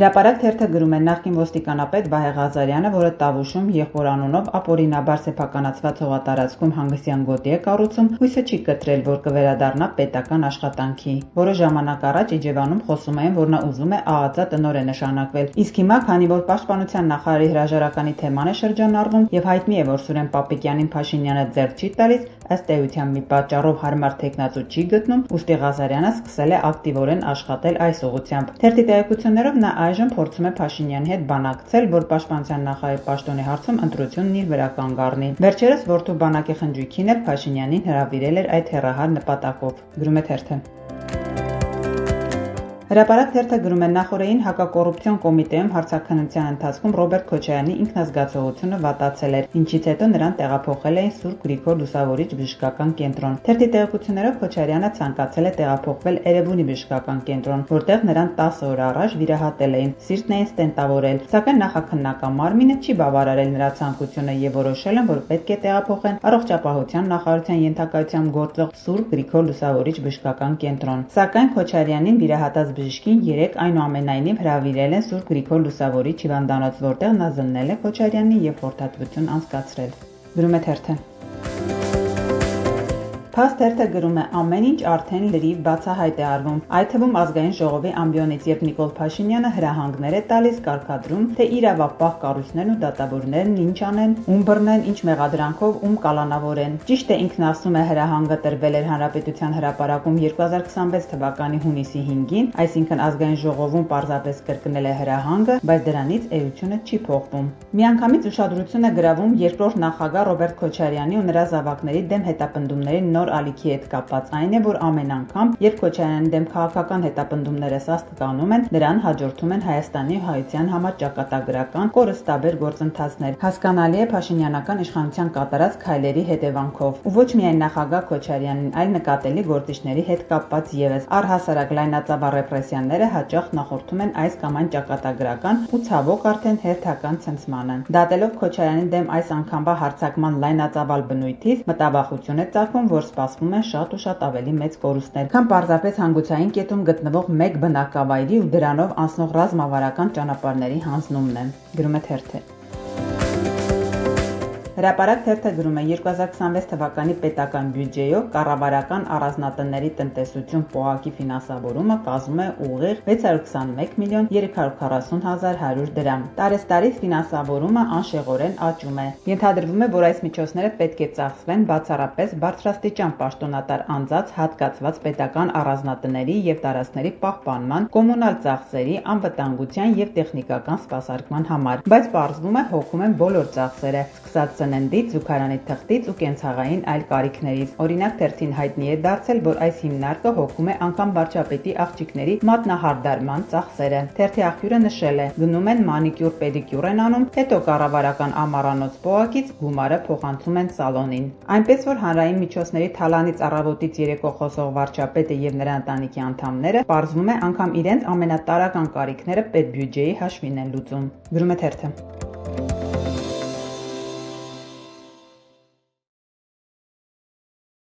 Հրապարակ թերթը գրում է նախկին ոստիկանապետ Վահե Ղազարյանը, որը Տավուշում եղբոր անունով ապօրինաբար սեփականացված հողատարածքում հանգստյան գոտի է կառուցում, հույսը չի կտրել, որ կվերադառնա պետական աշխատանքի։ Որոշ ժամանակ առաջ Իջևանում խոսում էին, որ նա ուզում է ԱԱԾ տնօրեն նշանակվել, իսկ հիմա, քանի որ Պաշտպանության նախարարի հրաժարականի թեման է շրջանառվում եւ հայտնի է, որ Սուրեն Պապիկյանին Փաշինյանը ձեռք չի տալիս, ըստ էության մի պատճառով հարմար թեկնածու չի գտնում, ուստի Ղազարյանը սկսել է ակտիվորեն աշխատել այս ուղղությամբ։ Թերթի տեղեկություններով նա այժմ փորձում է Փաշինյանի հետ բանակցել, որ Պաշտպանության նախարարի պաշտոնի հարցում ընտրությունն իր վրա կանգ առնի։ Վերջերս որդու բանակի խնջույքին էլ Փաշինյանին հրավիրել էր այդ հեռահար նպատակով, գրում է թերթը։ Հրապարակ թերթը գրում է նախորդային հակակոռուպցիոն կոմիտեում հարցաքննության ընթացքում Ռոբերտ Քոչարյանի ինքնազգացողությունը վատացել էր, ինչից հետո նրան տեղափոխել էին Սուրբ Գրիգոր Լուսավորիչ բժշկական կենտրոն։ Թերթի տեղեկություններով Քոչարյանը ցանկացել է տեղափոխվել Էրեբունի բժշկական կենտրոն, որտեղ նրան 10 օր առաջ վիրահատել էին, սիրտն էին ստենտավորել, սակայն նախաքննական մարմինը չի բավարարել նրա ցանկությունը եւ որոշել են, որ պետք է տեղափոխեն Առողջապահության նախարարության ենթակայությամբ գործող Սուրբ Գրիգոր Լուսավորիչ բժշկական կենտրոն։ Սակայն Քոչարյանին վիրահատած բժիշկին 3 այնուամենայնիվ հրավիրել են Սուրբ Գրիգոր Լուսավորիչ հիվանդանոց, որտեղ նա զննել է Քոչարյանին եւ խորհրդատվություն անցկացրել, գրում է թերթը։ Փաստ թերթը գրում է ամեն ինչ արդեն լրիվ բացահայտ է արվում, այդ թվում Ազգային ժողովի ամբիոնից, երբ Նիկոլ Փաշինյանը հրահանգներ է տալիս, կարգադրում, թե իրավապահ կառույցներն ու դատավորներն ինչ անեն, ում բռնեն, ինչ մեղադրանքով, ում կալանավորեն։ Ճիշտ է, ինքն ասում է, հրահանգը տրվել էր Հանրապետության հրապարակում 2026 թվականի հունիսի 5-ին, այսինքն Ազգային ժողովում պարզապես կրկնել է հրահանգը, բայց դրանից էությունը չի փոխվում։ Միանգամից ուշադրություն է գրավում երկրորդ նախագահ Ռոբերտ Քոչարյանի ու նրա զավակների դեմ հետապնդումների նոր ալիքի հետ կապված այն է, որ ամեն անգամ, երբ Քոչարյանի դեմ քաղաքական հետապնդումները սաստկանում են, նրան հաջորդում են Հայաստանի ու հայության համար ճակատագրական կորստաբեր գործընթացներ։ Հասկանալի է փաշինյանական իշխանության կատարած քայլերի հետևանքով։ Ու ոչ միայն նախագահ Քոչարյանին, այլ նկատելի գործիչների հետ կապված ևս առհասարակ լայնածավալ ռեպրեսիաները հաճախ նախորդում են այս կամ այն ճակատագրական ու ցավոք արդեն հերթական ցնցմանը։ Դատելով Քոչարյանի դեմ այս անգամվա հարձակման լայնածավալ բնույթից, մտավախություն է ծագում, որ սպասվում են շատ ու շատ ավելի մեծ կորուստներ, քան պարզապես հանգուցային կետում գտնվող մեկ բնակավայրի ու դրանով անցնող ռազմավարական ճանապարհների հանձնումն է, գրում է թերթը։ Հրապարակ թերթը գրում է 2026 թվականի պետական բյուջեով կառավարական առանձնատների տնտեսություն ՊՕԱԿ-ի ֆինանսավորումը կազմում է ուղիղ 621 միլիոն 340 հազար 100 դրամ։ Տարեստարի ֆինանսավորումը անշեղորեն աճում է։ Ենթադրվում է, որ այս միջոցները պետք է ծախսվեն բացառապես բարձրաստիճան պաշտոնատար անձած հատկացված պետական առանձնատների եւ տարածքների պահպանման, կոմունալ ծախսերի, անվտանգության եւ տեխնիկական սպասարկման համար, բայց պարզվում է հոգում են բոլոր ծախսերը, սկսած սննդից, զուգարանի թղթից ու կենցաղային այլ կարիքներից։ Օրինակ թերթին հայտնի է դարձել, որ այս հիմնարկը հոգում է անգամ վարչապետի աղջիկների մատնահարդարման ծախսերը։ Թերթի աղբյուրը նշել է, գնում են մանիկյուր, պեդիկյուր են անում, հետո կառավարական ամառանոց ՊՕԱԿ-ից գումարը փոխանցում են սալոնին։ Այնպես որ հանրային միջոցների թալանից առավոտից երեկո խոսող վարչապետը եւ նրա ընտանիքի անդամները պարզվում է անգամ իրենց ամենատարրական կարիքները պետբյուջեի հաշվին են լուծում, գրում է թերթը։